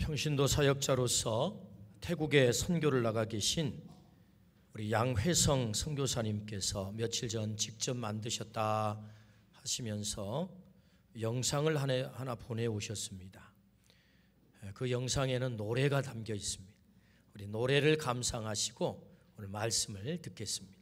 평신도 사역자로서 태국에 선교를 나가 계신 우리 양회성 선교사님께서 며칠 전 직접 만드셨다 하시면서 영상을 하나 보내오셨습니다. 그 영상에는 노래가 담겨 있습니다. 우리 노래를 감상하시고 오늘 말씀을 듣겠습니다.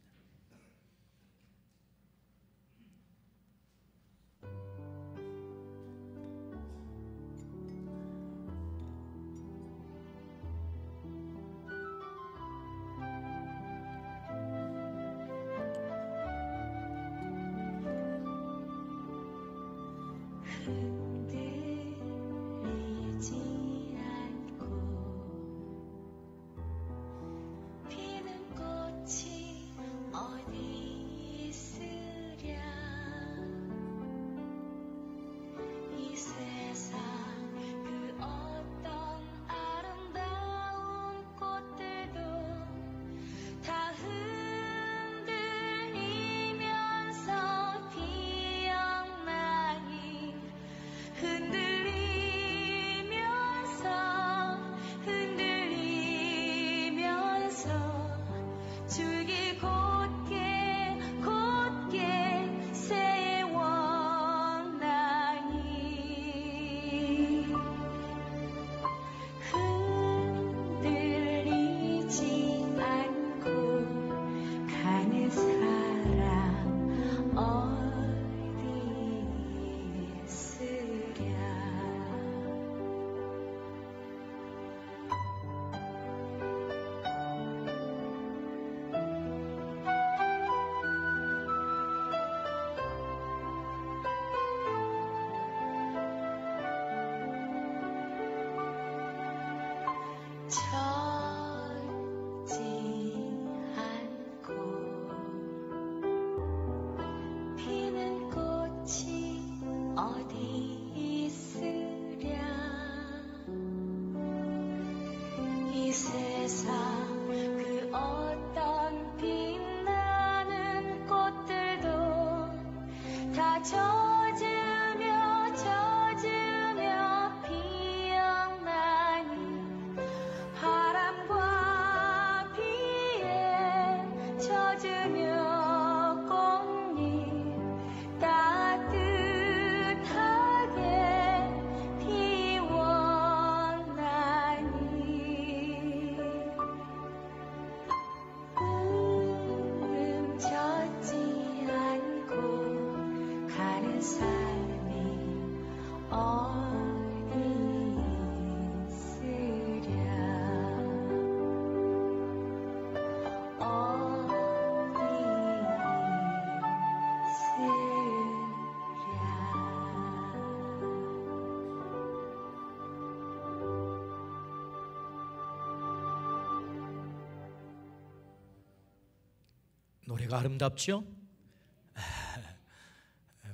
노래가 아름답죠?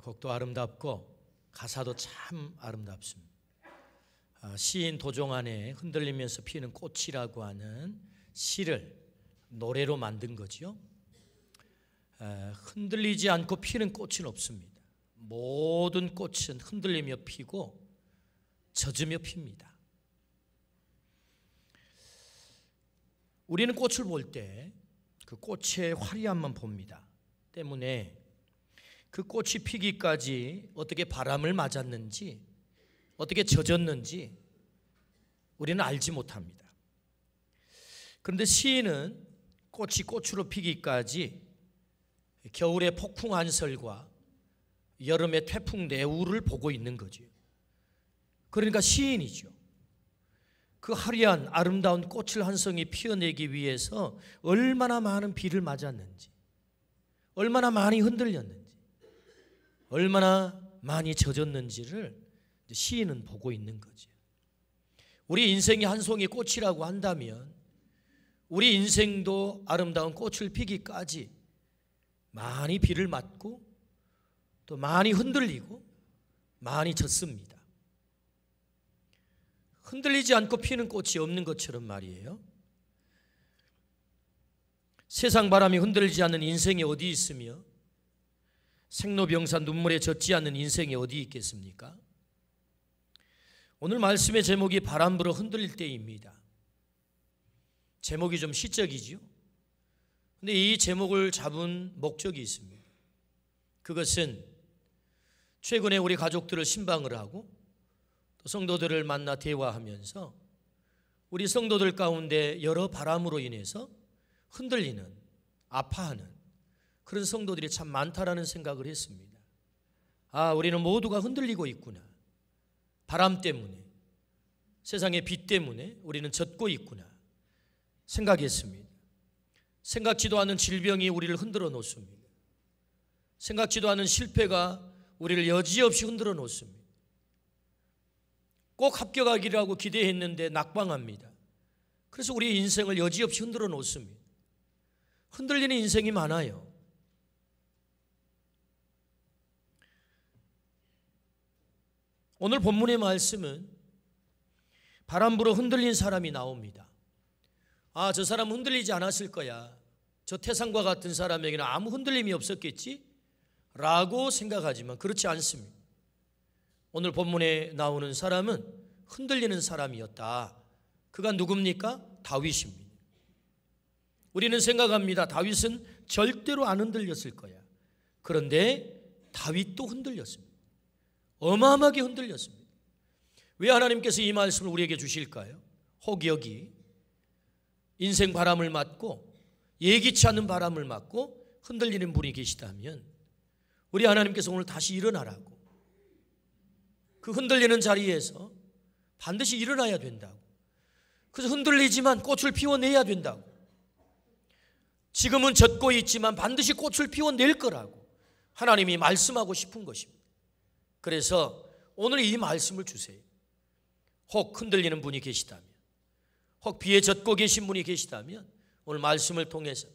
곡도 아름답고 가사도 참 아름답습니다. 시인 도종안의 흔들리면서 피는 꽃이라고 하는 시를 노래로 만든 거죠. 흔들리지 않고 피는 꽃은 없습니다. 모든 꽃은 흔들리며 피고 젖으며 핍니다. 우리는 꽃을 볼 때 그 꽃의 화려함만 봅니다. 때문에 그 꽃이 피기까지 어떻게 바람을 맞았는지, 어떻게 젖었는지 우리는 알지 못합니다. 그런데 시인은 꽃이 꽃으로 피기까지 겨울의 폭풍 한설과 여름의 태풍 내우를 보고 있는 거죠. 그러니까 시인이죠. 그 화려한 아름다운 꽃을 한 송이 피어내기 위해서 얼마나 많은 비를 맞았는지, 얼마나 많이 흔들렸는지, 얼마나 많이 젖었는지를 시인은 보고 있는 거죠. 우리 인생이 한 송이 꽃이라고 한다면 우리 인생도 아름다운 꽃을 피기까지 많이 비를 맞고 또 많이 흔들리고 많이 젖습니다. 흔들리지 않고 피는 꽃이 없는 것처럼 말이에요. 세상 바람이 흔들리지 않는 인생이 어디 있으며 생로병사 눈물에 젖지 않는 인생이 어디 있겠습니까? 오늘 말씀의 제목이 바람 불어 흔들릴 때입니다. 제목이 좀 시적이죠. 근데 이 제목을 잡은 목적이 있습니다. 그것은 최근에 우리 가족들을 신방을 하고 또 성도들을 만나 대화하면서 우리 성도들 가운데 여러 바람으로 인해서 흔들리는, 아파하는 그런 성도들이 참 많다라는 생각을 했습니다. 아, 우리는 모두가 흔들리고 있구나. 바람 때문에, 세상의 빛 때문에 우리는 젖고 있구나 생각했습니다. 생각지도 않은 질병이 우리를 흔들어 놓습니다. 생각지도 않은 실패가 우리를 여지없이 흔들어 놓습니다. 꼭 합격하기라고 기대했는데 낙방합니다. 그래서 우리 인생을 여지없이 흔들어 놓습니다. 흔들리는 인생이 많아요. 오늘 본문의 말씀은 바람 불어 흔들린 사람이 나옵니다. 아, 저 사람 흔들리지 않았을 거야. 저 태산과 같은 사람에게는 아무 흔들림이 없었겠지? 라고 생각하지만 그렇지 않습니다. 오늘 본문에 나오는 사람은 흔들리는 사람이었다. 그가 누굽니까? 다윗입니다. 우리는 생각합니다. 다윗은 절대로 안 흔들렸을 거야. 그런데 다윗도 흔들렸습니다. 어마어마하게 흔들렸습니다. 왜 하나님께서 이 말씀을 우리에게 주실까요? 혹 여기 인생 바람을 맞고 예기치 않은 바람을 맞고 흔들리는 분이 계시다면 우리 하나님께서 오늘 다시 일어나라고, 그 흔들리는 자리에서 반드시 일어나야 된다고, 그래서 흔들리지만 꽃을 피워내야 된다고, 지금은 젖고 있지만 반드시 꽃을 피워낼 거라고 하나님이 말씀하고 싶은 것입니다. 그래서 오늘 이 말씀을 주세요. 혹 흔들리는 분이 계시다면, 혹 비에 젖고 계신 분이 계시다면 오늘 말씀을 통해서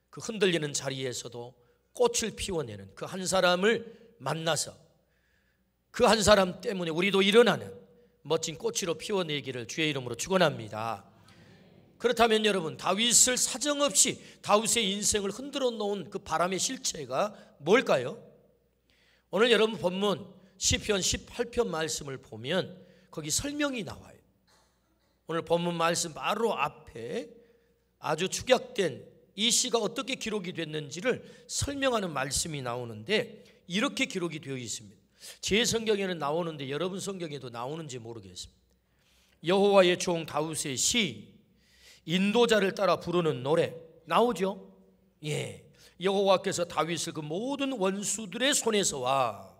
그 흔들리는 자리에서도 꽃을 피워내는 그 한 사람을 만나서 그 한 사람 때문에 우리도 일어나는 멋진 꽃으로 피워내기를 주의 이름으로 축원합니다. 그렇다면 여러분, 다윗을 사정없이 다윗의 인생을 흔들어 놓은 그 바람의 실체가 뭘까요? 오늘 여러분 본문 시편 18편 말씀을 보면 거기 설명이 나와요. 오늘 본문 말씀 바로 앞에 아주 축약된 이 시가 어떻게 기록이 됐는지를 설명하는 말씀이 나오는데 이렇게 기록이 되어 있습니다. 제 성경에는 나오는데 여러분 성경에도 나오는지 모르겠습니다. 여호와의 종 다윗의 시, 인도자를 따라 부르는 노래 나오죠? 예, 여호와께서 다윗을 그 모든 원수들의 손에서와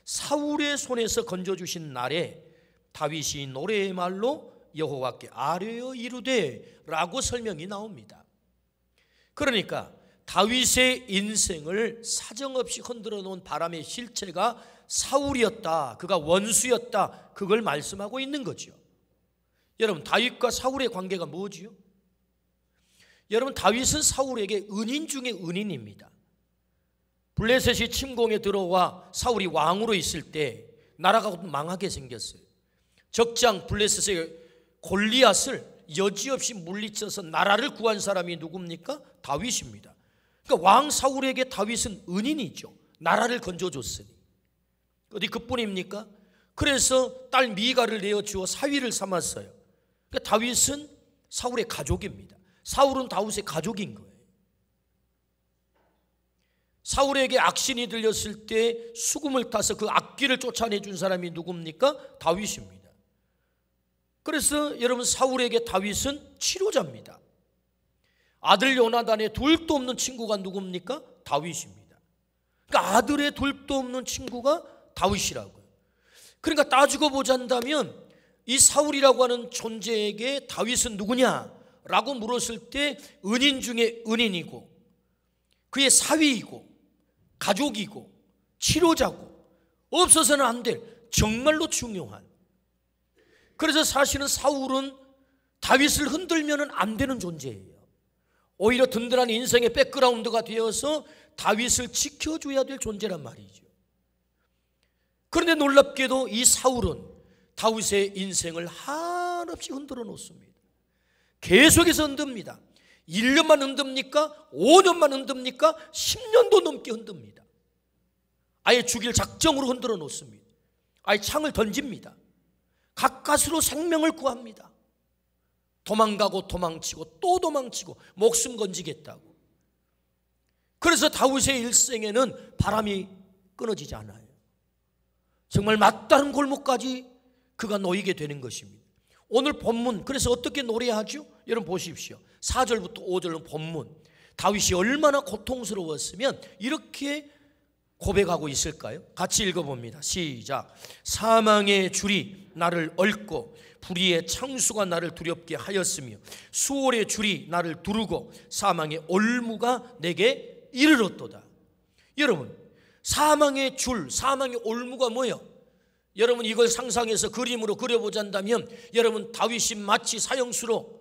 사울의 손에서 건져주신 날에 다윗이 노래의 말로 여호와께 아뢰어 이르되 라고 설명이 나옵니다. 그러니까 다윗의 인생을 사정없이 흔들어 놓은 바람의 실체가 사울이었다, 그가 원수였다, 그걸 말씀하고 있는 거죠. 여러분, 다윗과 사울의 관계가 뭐지요? 여러분, 다윗은 사울에게 은인 중에 은인입니다. 블레셋이 침공에 들어와 사울이 왕으로 있을 때 나라가 망하게 생겼어요. 적장 블레셋의 골리앗을 여지없이 물리쳐서 나라를 구한 사람이 누굽니까? 다윗입니다. 그러니까 왕 사울에게 다윗은 은인이죠. 나라를 건져줬으니. 어디 그뿐입니까? 그래서 딸 미가를 내어주어 사위를 삼았어요. 그러니까 다윗은 사울의 가족입니다. 사울은 다윗의 가족인 거예요. 사울에게 악신이 들렸을 때 수금을 타서 그 악귀를 쫓아내준 사람이 누굽니까? 다윗입니다. 그래서 여러분, 사울에게 다윗은 치료자입니다. 아들 요나단의 둘도 없는 친구가 누굽니까? 다윗입니다. 그러니까 아들의 둘도 없는 친구가 다윗이라고요. 그러니까 따지고 보자면 이 사울이라고 하는 존재에게 다윗은 누구냐라고 물었을 때 은인 중에 은인이고 그의 사위이고 가족이고 치료자고 없어서는 안 될 정말로 중요한, 그래서 사실은 사울은 다윗을 흔들면 안 되는 존재예요. 오히려 든든한 인생의 백그라운드가 되어서 다윗을 지켜줘야 될 존재란 말이죠. 그런데 놀랍게도 이 사울은 다윗의 인생을 한없이 흔들어 놓습니다. 계속해서 흔듭니다. 1년만 흔듭니까? 5년만 흔듭니까? 10년도 넘게 흔듭니다. 아예 죽일 작정으로 흔들어 놓습니다. 아예 창을 던집니다. 가까스로 생명을 구합니다. 도망가고 도망치고 또 도망치고 목숨 건지겠다고. 그래서 다윗의 일생에는 바람이 끊어지지 않아요. 정말 막다른 골목까지 그가 놓이게 되는 것입니다. 오늘 본문, 그래서 어떻게 노래하죠? 여러분 보십시오. 4절부터 5절은 본문. 다윗이 얼마나 고통스러웠으면 이렇게 고백하고 있을까요? 같이 읽어봅니다. 시작. 사망의 줄이 나를 얽고 불의의 창수가 나를 두렵게 하였으며 수월의 줄이 나를 두르고 사망의 올무가 내게 이르렀도다. 여러분, 사망의 줄, 사망의 올무가 뭐예요? 여러분 이걸 상상해서 그림으로 그려보자면 여러분 다윗이 마치 사형수로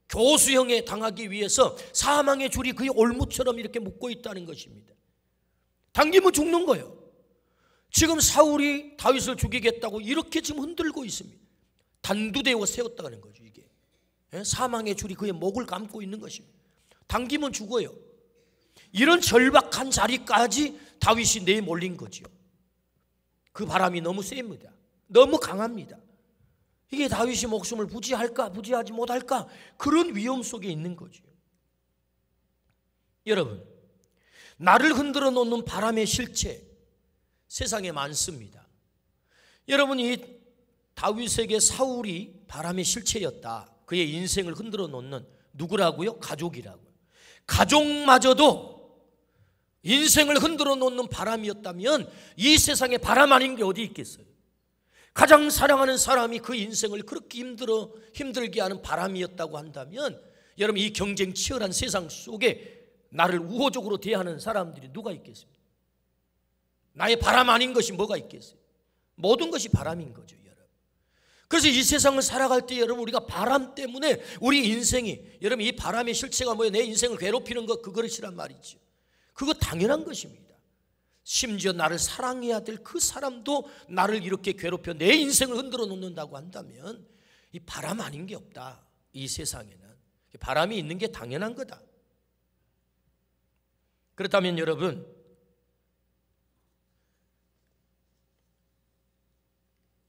교수형에 당하기 위해서 사망의 줄이 그의 올무처럼 이렇게 묶고 있다는 것입니다. 당기면 죽는 거예요. 지금 사울이 다윗을 죽이겠다고 이렇게 지금 흔들고 있습니다. 단두대어 세웠다는 거죠. 이게 사망의 줄이 그의 목을 감고 있는 것입니다. 당기면 죽어요. 이런 절박한 자리까지 다윗이 내몰린 거죠. 그 바람이 너무 셉니다. 너무 강합니다. 이게 다윗이 목숨을 부지할까 부지하지 못할까 그런 위험 속에 있는 거죠. 여러분, 나를 흔들어 놓는 바람의 실체 세상에 많습니다. 여러분, 이 다윗에게 사울이 바람의 실체였다. 그의 인생을 흔들어 놓는 누구라고요? 가족이라고요. 가족마저도 인생을 흔들어 놓는 바람이었다면 이 세상에 바람 아닌 게 어디 있겠어요? 가장 사랑하는 사람이 그 인생을 그렇게 힘들게 하는 바람이었다고 한다면 여러분 이 경쟁 치열한 세상 속에 나를 우호적으로 대하는 사람들이 누가 있겠습니까? 나의 바람 아닌 것이 뭐가 있겠어요? 모든 것이 바람인 거죠, 여러분. 그래서 이 세상을 살아갈 때 여러분 우리가 바람 때문에 우리 인생이, 여러분 이 바람의 실체가 뭐예요? 내 인생을 괴롭히는 것, 그것이란 말이죠. 그거 당연한 것입니다. 심지어 나를 사랑해야 될 그 사람도 나를 이렇게 괴롭혀 내 인생을 흔들어 놓는다고 한다면 이 바람 아닌 게 없다. 이 세상에는 바람이 있는 게 당연한 거다. 그렇다면 여러분,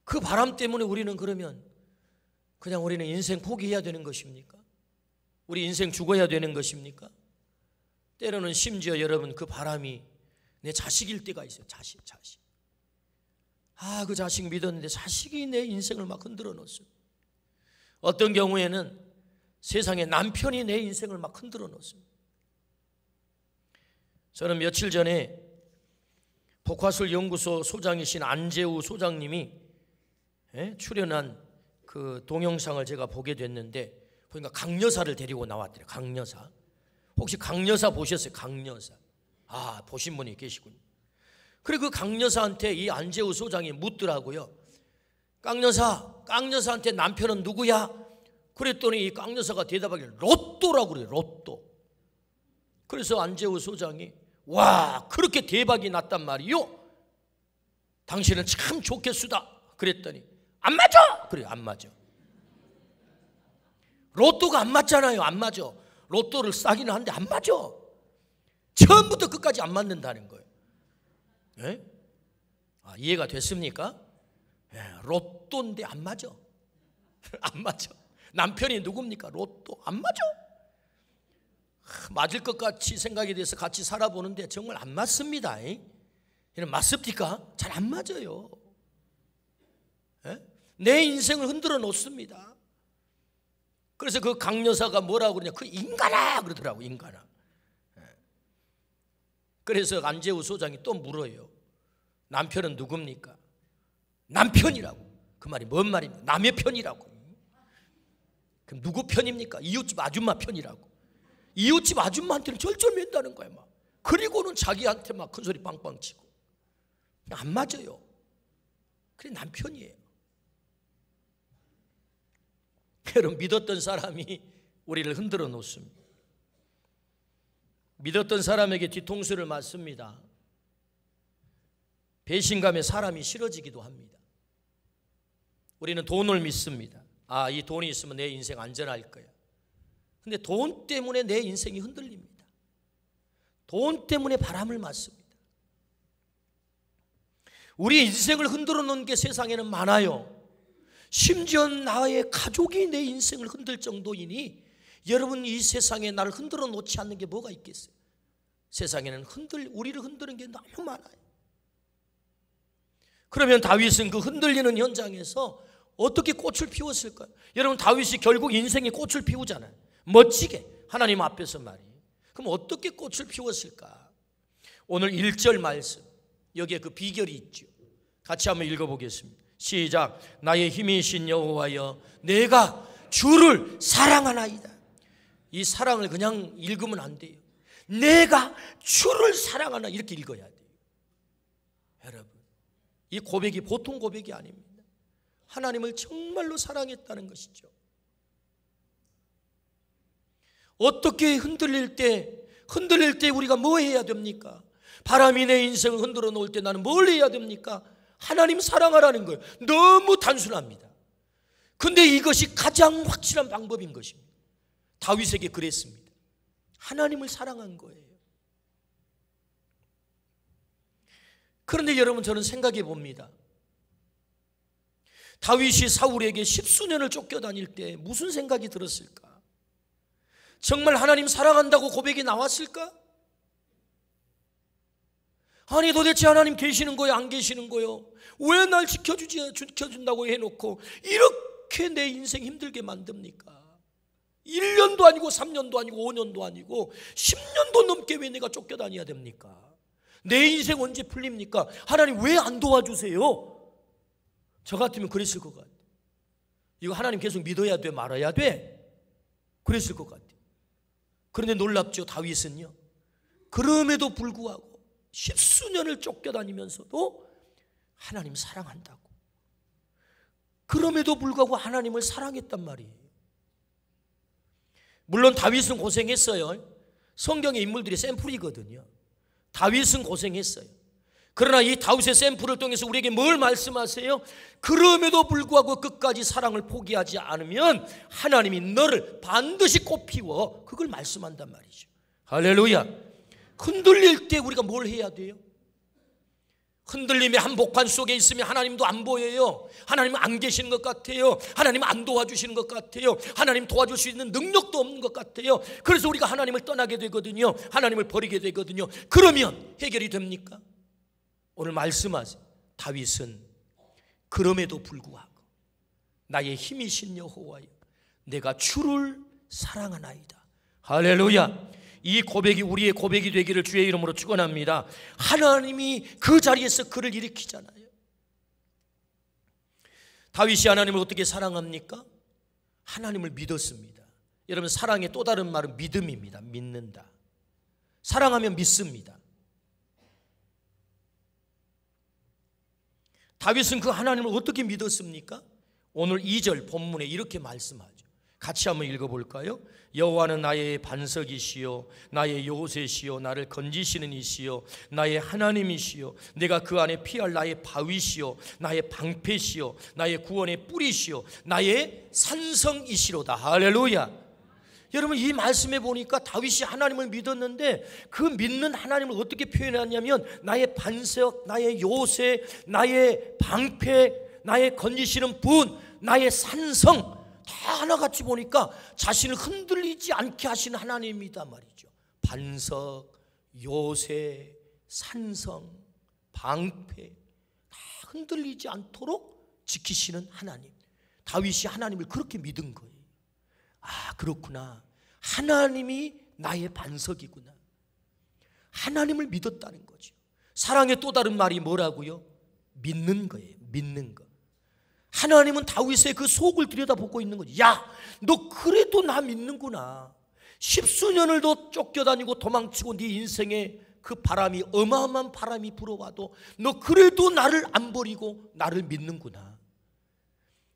그 바람 때문에 우리는 그러면 그냥 우리는 인생 포기해야 되는 것입니까? 우리 인생 죽어야 되는 것입니까? 때로는 심지어 여러분 그 바람이 내 자식일 때가 있어요. 자식. 그 자식 믿었는데 자식이 내 인생을 막 흔들어 놓았어요. 어떤 경우에는 세상에 남편이 내 인생을 막 흔들어 놓았습니다. 저는 며칠 전에 복화술 연구소 소장이신 안재우 소장님이 출연한 그 동영상을 제가 보게 됐는데 보니까 강여사를 데리고 나왔더래요. 강여사. 혹시 강여사 보셨어요? 강여사. 보신 분이 계시군요. 그리고 그 강여사한테 이 안재우 소장이 묻더라고요. 깡여사한테 남편은 누구야? 그랬더니 이 깡여사가 대답하기를 로또라고 그래요. 로또. 그래서 안재우 소장이 와, 그렇게 대박이 났단 말이요? 당신은 참 좋겠수다. 그랬더니 안 맞아. 그래요. 안 맞아. 로또가 안 맞잖아요. 안 맞아. 로또를 싸기는 한데 안 맞아. 처음부터 끝까지 안 맞는다는 거예요. 네? 이해가 됐습니까? 로또인데 안 맞아. 안 맞아. 남편이 누굽니까? 로또. 안 맞아. 맞을 것 같이 생각이 돼서 같이 살아보는데 정말 안 맞습니다. 이런 맞습니까? 잘 안 맞아요. 내 인생을 흔들어 놓습니다. 그래서 그 강여사가 뭐라고 그러냐, 그 인간아 그러더라고. 인간아. 그래서 안재우 소장이 또 물어요. 남편은 누굽니까? 남편이라고. 그 말이 뭔 말입니까? 남의 편이라고. 그럼 누구 편입니까? 이웃집 아줌마 편이라고. 이웃집 아줌마한테는 절절맨다는 거야 막. 그리고는 자기한테 막 큰소리 빵빵 치고. 안 맞아요. 그래 남편이에요. 여러분, 믿었던 사람이 우리를 흔들어 놓습니다. 믿었던 사람에게 뒤통수를 맞습니다. 배신감에 사람이 싫어지기도 합니다. 우리는 돈을 믿습니다. 이 돈이 있으면 내 인생 안전할 거야. 근데 돈 때문에 내 인생이 흔들립니다. 돈 때문에 바람을 맞습니다. 우리 인생을 흔들어 놓은 게 세상에는 많아요. 심지어 나의 가족이 내 인생을 흔들 정도이니 여러분, 이 세상에 나를 흔들어 놓지 않는 게 뭐가 있겠어요? 세상에는 우리를 흔드는 게 너무 많아요. 그러면 다윗은 그 흔들리는 현장에서 어떻게 꽃을 피웠을까요? 여러분, 다윗이 결국 인생에 꽃을 피우잖아요. 멋지게 하나님 앞에서 말이에요. 그럼 어떻게 꽃을 피웠을까? 오늘 1절 말씀, 여기에 그 비결이 있죠. 같이 한번 읽어보겠습니다. 시작. 나의 힘이신 여호와여, 내가 주를 사랑하나이다. 이 사랑을 그냥 읽으면 안 돼요. 내가 주를 사랑하나, 이렇게 읽어야 돼요. 여러분, 이 고백이 보통 고백이 아닙니다. 하나님을 정말로 사랑했다는 것이죠. 어떻게 흔들릴 때 우리가 뭐 해야 됩니까? 바람이 내 인생을 흔들어 놓을 때 나는 뭘 해야 됩니까? 하나님 사랑하라는 거예요. 너무 단순합니다. 근데 이것이 가장 확실한 방법인 것입니다. 다윗에게 그랬습니다. 하나님을 사랑한 거예요. 그런데 여러분, 저는 생각해 봅니다. 다윗이 사울에게 십수년을 쫓겨다닐 때 무슨 생각이 들었을까? 정말 하나님 사랑한다고 고백이 나왔을까? 아니, 도대체 하나님 계시는 거예요, 안 계시는 거예요? 왜 날 지켜준다고 해놓고 이렇게 내 인생 힘들게 만듭니까? 1년도 아니고 3년도 아니고 5년도 아니고 10년도 넘게 왜 내가 쫓겨다녀야 됩니까? 내 인생 언제 풀립니까? 하나님 왜 안 도와주세요? 저 같으면 그랬을 것 같아요. 이거 하나님 계속 믿어야 돼, 말아야 돼? 그랬을 것 같아요. 그런데 놀랍죠, 다윗은요, 그럼에도 불구하고 십수년을 쫓겨다니면서도 하나님 사랑한다고, 그럼에도 불구하고 하나님을 사랑했단 말이에요. 물론 다윗은 고생했어요. 성경의 인물들이 샘플이거든요. 다윗은 고생했어요. 그러나 이 다윗의 샘플을 통해서 우리에게 뭘 말씀하세요? 그럼에도 불구하고 끝까지 사랑을 포기하지 않으면 하나님이 너를 반드시 꽃피워, 그걸 말씀한단 말이죠. 할렐루야. 흔들릴 때 우리가 뭘 해야 돼요? 흔들림의 한복판 속에 있으면 하나님도 안 보여요. 하나님은 안 계시는 것 같아요. 하나님은 안 도와주시는 것 같아요. 하나님 도와줄 수 있는 능력도 없는 것 같아요. 그래서 우리가 하나님을 떠나게 되거든요. 하나님을 버리게 되거든요. 그러면 해결이 됩니까? 오늘 말씀하세요. 다윗은 그럼에도 불구하고 나의 힘이신 여호와여, 내가 주를 사랑하나이다. 할렐루야. 이 고백이 우리의 고백이 되기를 주의 이름으로 축원합니다. 하나님이 그 자리에서 그를 일으키잖아요. 다윗이 하나님을 어떻게 사랑합니까? 하나님을 믿었습니다. 여러분, 사랑의 또 다른 말은 믿음입니다. 믿는다. 사랑하면 믿습니다. 다윗은 그 하나님을 어떻게 믿었습니까? 오늘 2절 본문에 이렇게 말씀하죠. 같이 한번 읽어볼까요? 여호와는 나의 반석이시요 나의 요새시요 나를 건지시는 이시요 나의 하나님이시요 내가 그 안에 피할 나의 바위시요 나의 방패시요 나의 구원의 뿌리시요 나의 산성이시로다. 할렐루야. 여러분, 이 말씀에 보니까 다윗이 하나님을 믿었는데 그 믿는 하나님을 어떻게 표현하냐면 나의 반석, 나의 요새, 나의 방패, 나의 건지시는 분, 나의 산성, 다 하나같이 보니까 자신을 흔들리지 않게 하시는 하나님이다 말이죠. 반석, 요새, 산성, 방패, 다 흔들리지 않도록 지키시는 하나님. 다윗이 하나님을 그렇게 믿은 거예요. 아, 그렇구나. 하나님이 나의 반석이구나. 하나님을 믿었다는 거죠. 사랑의 또 다른 말이 뭐라고요? 믿는 거예요. 믿는 거. 하나님은 다윗의 그 속을 들여다보고 있는 거지. 야, 너 그래도 나 믿는구나. 십수년을 더 쫓겨다니고 도망치고 네 인생에 그 바람이, 어마어마한 바람이 불어와도 너 그래도 나를 안 버리고 나를 믿는구나.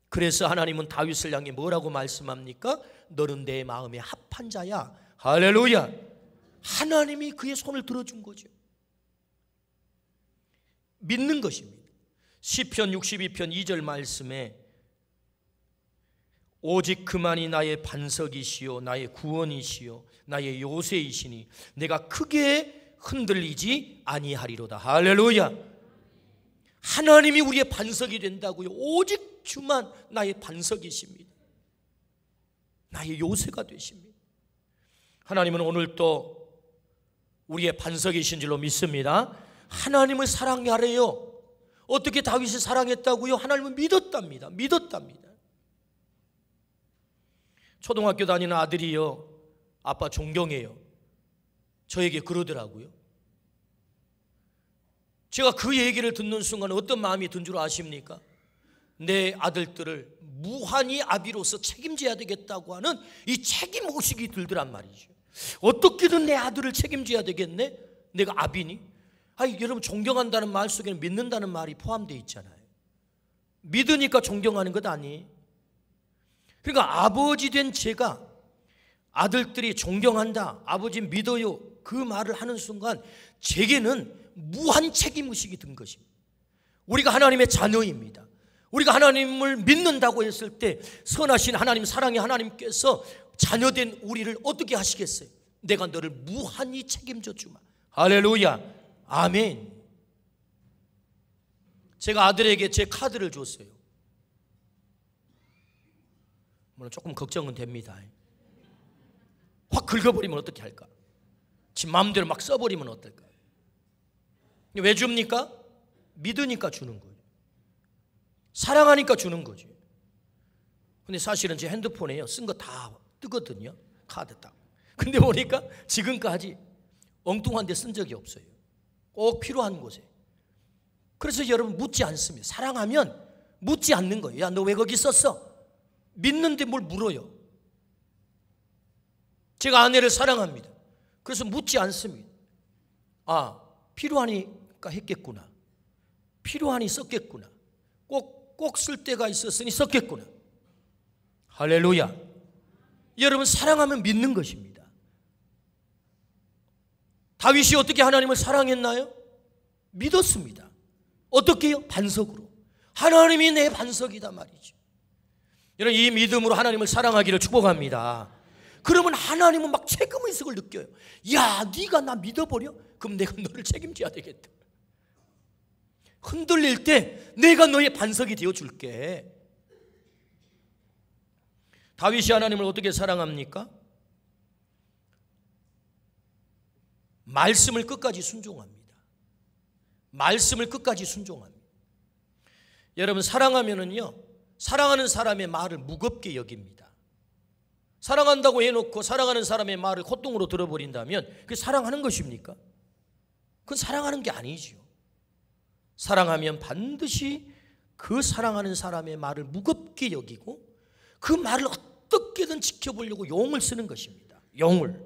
그래서 하나님은 다윗을 향해 뭐라고 말씀합니까? 너는 내 마음에 합한 자야. 할렐루야. 하나님이 그의 손을 들어준 거죠. 믿는 것입니다. 시편 62편 2절 말씀에 오직 그만이 나의 반석이시요 나의 구원이시요 나의 요새이시니 내가 크게 흔들리지 아니하리로다. 할렐루야. 하나님이 우리의 반석이 된다고요. 오직 주만 나의 반석이십니다. 나의 요새가 되십니다. 하나님은 오늘 또 우리의 반석이신 줄로 믿습니다. 하나님을 사랑하래요. 어떻게 다윗이 사랑했다고요? 하나님을 믿었답니다. 믿었답니다. 초등학교 다니는 아들이요, 아빠 존경해요. 저에게 그러더라고요. 제가 그 얘기를 듣는 순간 어떤 마음이 든 줄 아십니까? 내 아들들을 무한히 아비로서 책임져야 되겠다고 하는 이 책임의식이 들더란 말이죠. 어떻게든 내 아들을 책임져야 되겠네? 내가 아비니? 여러분, 존경한다는 말 속에는 믿는다는 말이 포함되어 있잖아요. 믿으니까 존경하는 것 아니? 그러니까 아버지 된 제가 아들들이 존경한다, 아버지 믿어요, 그 말을 하는 순간 제게는 무한 책임의식이 든 것입니다. 우리가 하나님의 자녀입니다. 우리가 하나님을 믿는다고 했을 때 선하신 하나님, 사랑의 하나님께서 자녀된 우리를 어떻게 하시겠어요? 내가 너를 무한히 책임져 주마. 할렐루야, 아멘. 제가 아들에게 제 카드를 줬어요. 물론 조금 걱정은 됩니다. 확 긁어버리면 어떻게 할까? 지 마음대로 막 써버리면 어떨까? 왜 줍니까? 믿으니까 주는 거예요. 사랑하니까 주는 거죠. 근데 사실은 제 핸드폰에요, 쓴 거 다 뜨거든요. 카드 딱. 근데 보니까 지금까지 엉뚱한 데 쓴 적이 없어요. 꼭 필요한 곳에. 그래서 여러분, 묻지 않습니다. 사랑하면 묻지 않는 거예요. 야, 너 왜 거기 썼어? 믿는데 뭘 물어요? 제가 아내를 사랑합니다. 그래서 묻지 않습니다. 필요하니까 했겠구나. 필요하니 썼겠구나. 꼭 쓸 때가 있었으니 썼겠구나. 할렐루야. 여러분, 사랑하면 믿는 것입니다. 다윗이 어떻게 하나님을 사랑했나요? 믿었습니다. 어떻게요? 반석으로. 하나님이 내 반석이다 말이죠. 여러분, 이 믿음으로 하나님을 사랑하기를 축복합니다. 그러면 하나님은 막 책임의식을 느껴요. 야, 네가 나 믿어버려? 그럼 내가 너를 책임져야 되겠다. 흔들릴 때 내가 너의 반석이 되어줄게. 다윗이 하나님을 어떻게 사랑합니까? 말씀을 끝까지 순종합니다. 말씀을 끝까지 순종합니다. 여러분, 사랑하면은요, 사랑하는 사람의 말을 무겁게 여깁니다. 사랑한다고 해놓고 사랑하는 사람의 말을 콧등으로 들어버린다면 그게 사랑하는 것입니까? 그건 사랑하는 게 아니죠. 사랑하면 반드시 그 사랑하는 사람의 말을 무겁게 여기고 그 말을 어떻게든 지켜보려고 용을 쓰는 것입니다. 용을.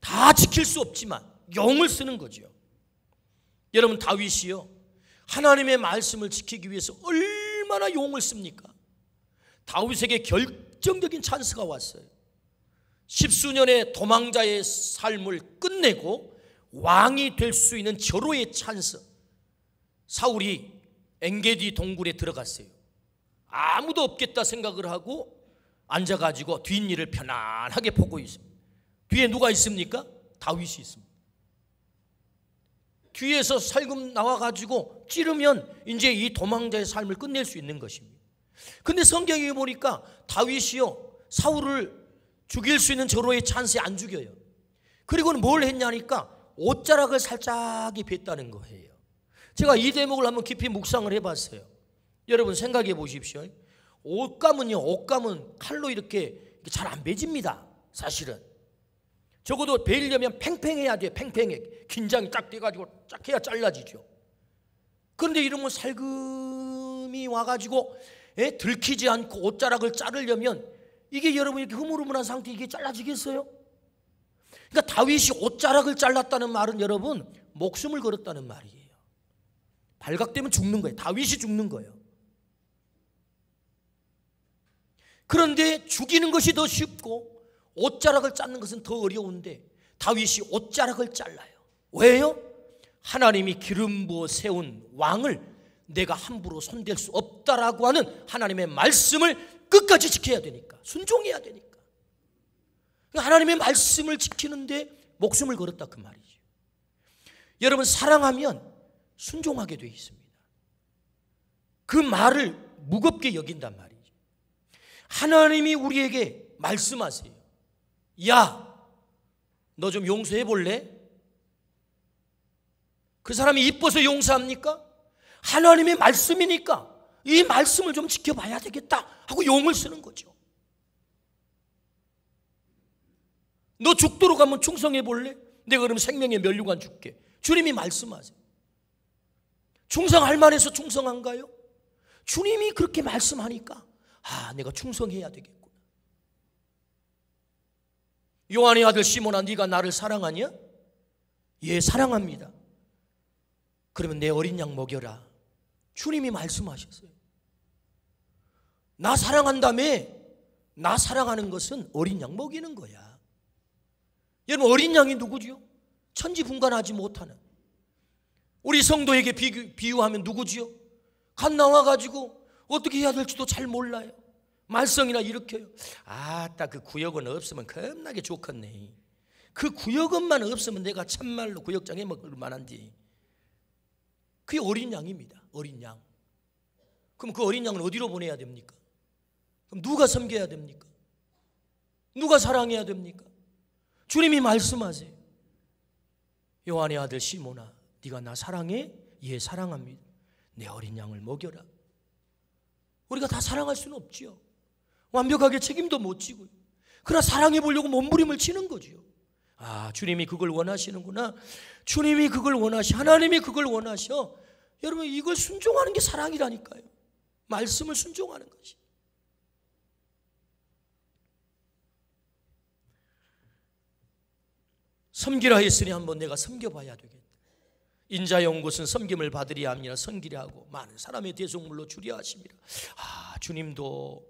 다 지킬 수 없지만 용을 쓰는 거죠. 여러분, 다윗이요, 하나님의 말씀을 지키기 위해서 얼마나 용을 씁니까? 다윗에게 결정적인 찬스가 왔어요. 10수년의 도망자의 삶을 끝내고 왕이 될 수 있는 절호의 찬스. 사울이 엔게디 동굴에 들어갔어요. 아무도 없겠다 생각을 하고 앉아가지고 뒷일을 편안하게 보고 있습니다. 뒤에 누가 있습니까? 다윗이 있습니다. 뒤에서 살금 나와가지고 찌르면 이제 이 도망자의 삶을 끝낼 수 있는 것입니다. 근데 성경에 보니까 다윗이요, 사울을 죽일 수 있는 절호의 찬스에 안 죽여요. 그리고는 뭘 했냐니까 옷자락을 살짝이 뱉다는 거예요. 제가 이 대목을 한번 깊이 묵상을 해봤어요. 여러분, 생각해 보십시오. 옷감은요, 옷감은 칼로 이렇게 잘 안 베집니다. 사실은 적어도 베려면 팽팽해야 돼요. 팽팽해. 긴장이 딱 돼가지고 쫙 해야 잘라지죠. 그런데 이러면 살금이 와가지고 들키지 않고 옷자락을 자르려면 이게 여러분 이렇게 흐물흐물한 상태에 이게 잘라지겠어요? 그러니까 다윗이 옷자락을 잘랐다는 말은 여러분 목숨을 걸었다는 말이에요. 발각되면 죽는 거예요. 다윗이 죽는 거예요. 그런데 죽이는 것이 더 쉽고 옷자락을 자르는 것은 더 어려운데 다윗이 옷자락을 잘라요. 왜요? 하나님이 기름 부어 세운 왕을 내가 함부로 손댈 수 없다라고 하는 하나님의 말씀을 끝까지 지켜야 되니까, 순종해야 되니까. 하나님의 말씀을 지키는데 목숨을 걸었다 그 말이죠. 여러분, 사랑하면 순종하게 되어 있습니다. 그 말을 무겁게 여긴단 말이죠. 하나님이 우리에게 말씀하세요. 야, 너 좀 용서해 볼래? 그 사람이 이뻐서 용서합니까? 하나님의 말씀이니까 이 말씀을 좀 지켜봐야 되겠다 하고 용을 쓰는 거죠. 너 죽도록 한번 충성해 볼래? 내가 그럼 생명의 면류관 줄게. 주님이 말씀하세요. 충성할 만해서 충성한가요? 주님이 그렇게 말씀하니까 내가 충성해야 되겠구나. 요한의 아들 시몬아, 네가 나를 사랑하냐? 예, 사랑합니다. 그러면 내 어린 양 먹여라. 주님이 말씀하셨어요. 나 사랑한다며. 나 사랑하는 것은 어린 양 먹이는 거야. 여러분, 어린 양이 누구죠? 천지분간하지 못하는, 우리 성도에게 비유하면 누구지요? 갓 나와가지고 어떻게 해야 될지도 잘 몰라요. 말썽이나 일으켜요. 딱 그 구역은 없으면 겁나게 좋겠네. 그 구역은만 없으면 내가 참말로 구역장 해먹을 만한데. 그게 어린 양입니다. 어린 양. 그럼 그 어린 양은 어디로 보내야 됩니까? 그럼 누가 섬겨야 됩니까? 누가 사랑해야 됩니까? 주님이 말씀하세요. 요한의 아들 시몬아, 네가 나 사랑해? 예, 사랑합니다. 내 어린 양을 먹여라. 우리가 다 사랑할 수는 없지요. 완벽하게 책임도 못 지고요. 그러나 사랑해 보려고 몸부림을 치는 거죠. 주님이 그걸 원하시는구나. 주님이 그걸 하나님이 그걸 원하셔. 여러분, 이걸 순종하는 게 사랑이라니까요. 말씀을 순종하는 것이. 섬기라 했으니 한번 내가 섬겨봐야 되겠다. 인자의 온 곳은 섬김을 받으리야 함이라 섬기려 하고 많은 사람의 대속물로 주려 하심이라. 주님도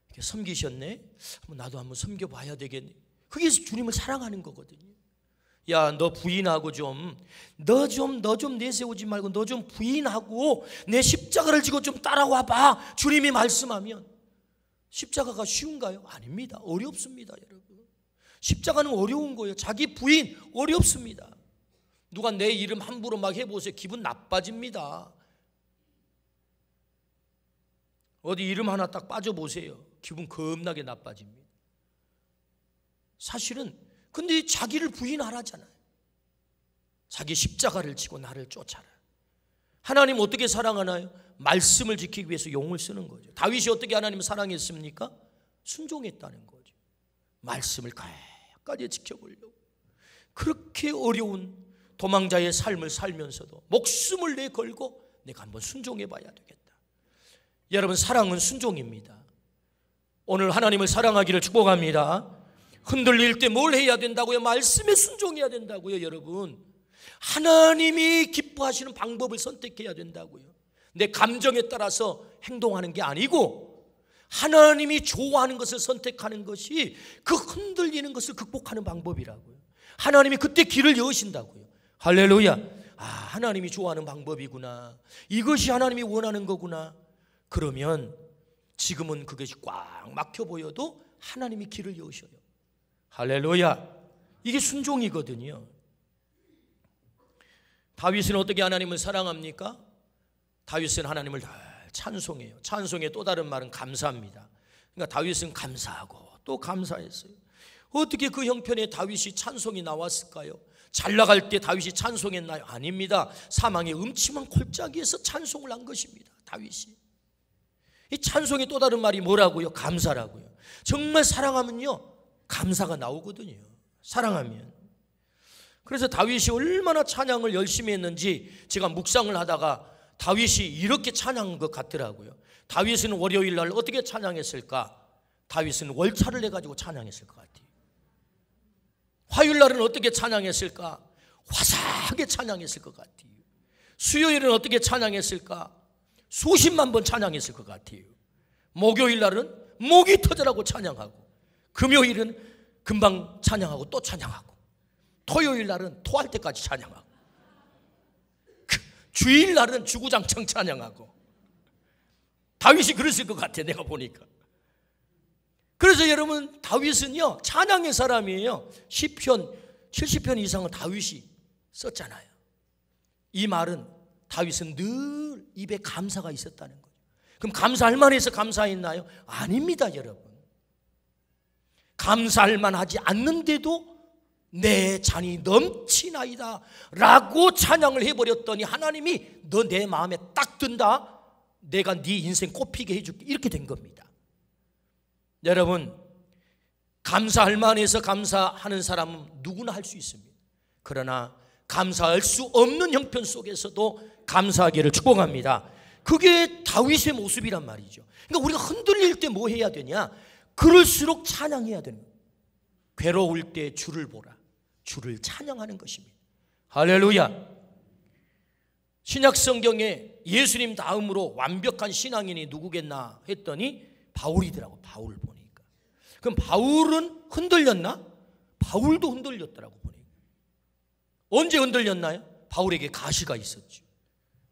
이렇게 섬기셨네. 나도 한번 섬겨봐야 되겠네. 그게 주님을 사랑하는 거거든요. 야, 너 부인하고 너 좀 내세우지 말고 너 좀 부인하고 내 십자가를 지고 좀 따라와 봐. 주님이 말씀하면. 십자가가 쉬운가요? 아닙니다. 어렵습니다, 여러분. 십자가는 어려운 거예요. 자기 부인 어렵습니다. 누가 내 이름 함부로 막 해보세요. 기분 나빠집니다. 어디 이름 하나 딱 빠져보세요. 기분 겁나게 나빠집니다. 사실은 근데 자기를 부인하라잖아요. 자기 십자가를 지고 나를 쫓아라. 하나님 어떻게 사랑하나요? 말씀을 지키기 위해서 용을 쓰는 거죠. 다윗이 어떻게 하나님을 사랑했습니까? 순종했다는 거죠. 말씀을 끝까지 지켜보려고. 그렇게 어려운 도망자의 삶을 살면서도 목숨을 내걸고 내가 한번 순종해 봐야 되겠다. 여러분, 사랑은 순종입니다. 오늘 하나님을 사랑하기를 축복합니다. 흔들릴 때 뭘 해야 된다고요? 말씀에 순종해야 된다고요, 여러분. 하나님이 기뻐하시는 방법을 선택해야 된다고요. 내 감정에 따라서 행동하는 게 아니고 하나님이 좋아하는 것을 선택하는 것이 그 흔들리는 것을 극복하는 방법이라고요. 하나님이 그때 길을 여신다고요. 할렐루야. 하나님이 좋아하는 방법이구나. 이것이 하나님이 원하는 거구나. 그러면 지금은 그것이 꽉 막혀 보여도 하나님이 길을 여셔요. 할렐루야. 이게 순종이거든요. 다윗은 어떻게 하나님을 사랑합니까? 다윗은 하나님을 찬송해요. 찬송의 또 다른 말은 감사합니다. 그러니까 다윗은 감사하고 또 감사했어요. 어떻게 그 형편에 다윗이 찬송이 나왔을까요? 잘 나갈 때 다윗이 찬송했나요? 아닙니다. 사망의 음침한 골짜기에서 찬송을 한 것입니다. 다윗이. 이 찬송의 또 다른 말이 뭐라고요? 감사라고요. 정말 사랑하면요, 감사가 나오거든요. 사랑하면. 그래서 다윗이 얼마나 찬양을 열심히 했는지 제가 묵상을 하다가 다윗이 이렇게 찬양한 것 같더라고요. 다윗은 월요일 날 어떻게 찬양했을까? 다윗은 월차를 내가지고 찬양했을 것 같아요. 화요일 날은 어떻게 찬양했을까? 화사하게 찬양했을 것 같아요. 수요일은 어떻게 찬양했을까? 수십만 번 찬양했을 것 같아요. 목요일 날은 목이 터져라고 찬양하고, 금요일은 금방 찬양하고 또 찬양하고, 토요일 날은 토할 때까지 찬양하고, 주일 날은 주구장창 찬양하고. 다윗이 그랬을 것 같아, 내가 보니까. 그래서 여러분, 다윗은요 찬양의 사람이에요. 시편 70편 이상은 다윗이 썼잖아요. 이 말은 다윗은 늘 입에 감사가 있었다는 거죠. 그럼 감사할 만해서 감사했나요? 아닙니다, 여러분. 감사할 만하지 않는데도 내 잔이 넘치나이다 라고 찬양을 해버렸더니 하나님이 너 내 마음에 딱 든다, 내가 네 인생 꽃피게 해줄게, 이렇게 된 겁니다. 여러분, 감사할 만해서 감사하는 사람은 누구나 할 수 있습니다. 그러나 감사할 수 없는 형편 속에서도 감사하기를 축복합니다. 그게 다윗의 모습이란 말이죠. 그러니까 우리가 흔들릴 때 뭐 해야 되냐? 그럴수록 찬양해야 되는 거예요. 괴로울 때 주를 보라, 주를 찬양하는 것입니다. 할렐루야. 신약 성경에 예수님 다음으로 완벽한 신앙인이 누구겠나 했더니 바울이더라고. 바울 보니까. 그럼 바울은 흔들렸나? 바울도 흔들렸더라고 보니까. 언제 흔들렸나요? 바울에게 가시가 있었죠.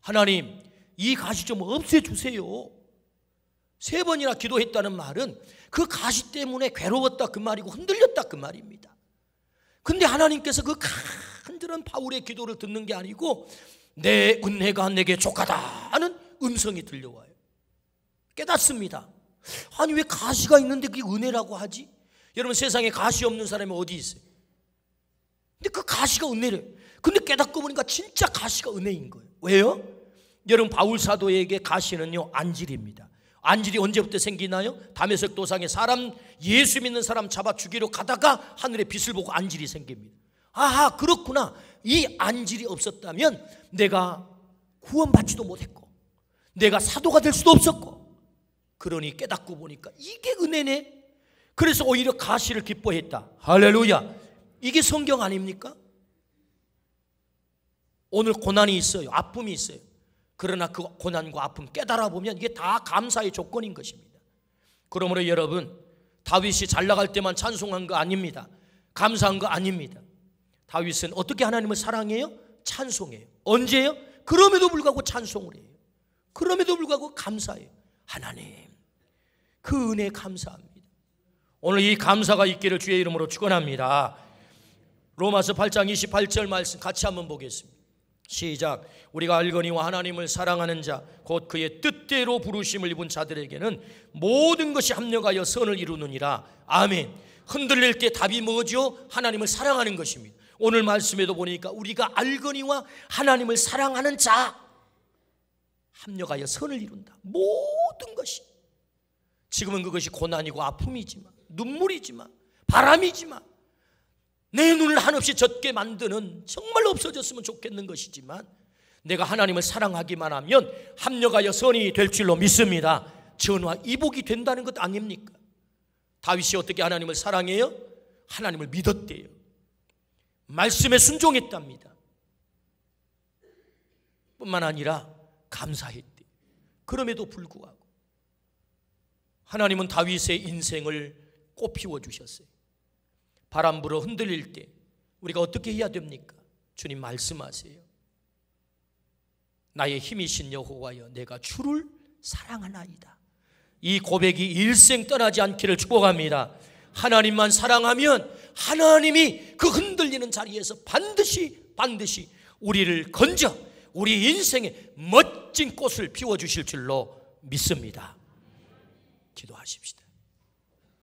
하나님, 이 가시 좀 없애주세요. 3번이나 기도했다는 말은 그 가시 때문에 괴로웠다 그 말이고 흔들렸다 그 말입니다. 근데 하나님께서 그 간절한 바울의 기도를 듣는 게 아니고 내 은혜가 내게 족하다는 음성이 들려와요. 깨닫습니다. 아니, 왜 가시가 있는데 그게 은혜라고 하지? 여러분, 세상에 가시 없는 사람이 어디 있어요? 근데 그 가시가 은혜래요. 근데 깨닫고 보니까 진짜 가시가 은혜인 거예요. 왜요? 여러분, 바울 사도에게 가시는요, 안질입니다. 안질이 언제부터 생기나요? 다메섹 도상에 예수 믿는 사람 잡아 죽이러 가다가 하늘에 빛을 보고 안질이 생깁니다. 아하, 그렇구나. 이 안질이 없었다면 내가 구원받지도 못했고 내가 사도가 될 수도 없었고, 그러니 깨닫고 보니까 이게 은혜네. 그래서 오히려 가시를 기뻐했다. 할렐루야. 이게 성경 아닙니까? 오늘 고난이 있어요. 아픔이 있어요. 그러나 그 고난과 아픔 깨달아 보면 이게 다 감사의 조건인 것입니다. 그러므로 여러분, 다윗이 잘 나갈 때만 찬송한 거 아닙니다. 감사한 거 아닙니다. 다윗은 어떻게 하나님을 사랑해요? 찬송해요. 언제요? 그럼에도 불구하고 찬송을 해요. 그럼에도 불구하고 감사해요. 하나님, 그 은혜에 감사합니다. 오늘 이 감사가 있기를 주의 이름으로 축원합니다. 로마서 8장 28절 말씀 같이 한번 보겠습니다. 시작. 우리가 알거니와 하나님을 사랑하는 자 곧 그의 뜻대로 부르심을 입은 자들에게는 모든 것이 합력하여 선을 이루느니라. 아멘. 흔들릴 때 답이 뭐죠? 하나님을 사랑하는 것입니다. 오늘 말씀에도 보니까 우리가 알거니와 하나님을 사랑하는 자 합력하여 선을 이룬다. 모든 것이. 지금은 그것이 고난이고 아픔이지만, 눈물이지만, 바람이지만, 내 눈을 한없이 젖게 만드는, 정말 없어졌으면 좋겠는 것이지만, 내가 하나님을 사랑하기만 하면 합력하여 선이 될 줄로 믿습니다. 전화 이복이 된다는 것 아닙니까? 다윗이 어떻게 하나님을 사랑해요? 하나님을 믿었대요. 말씀에 순종했답니다. 뿐만 아니라 감사했대요. 그럼에도 불구하고 하나님은 다윗의 인생을 꽃피워 주셨어요. 바람 불어 흔들릴 때 우리가 어떻게 해야 됩니까? 주님 말씀하세요. 나의 힘이신 여호와여, 내가 주를 사랑하나이다. 이 고백이 일생 떠나지 않기를 축복합니다. 하나님만 사랑하면 하나님이 그 흔들리는 자리에서 반드시 우리를 건져 우리 인생에 멋진 꽃을 피워주실 줄로 믿습니다. 기도하십시다.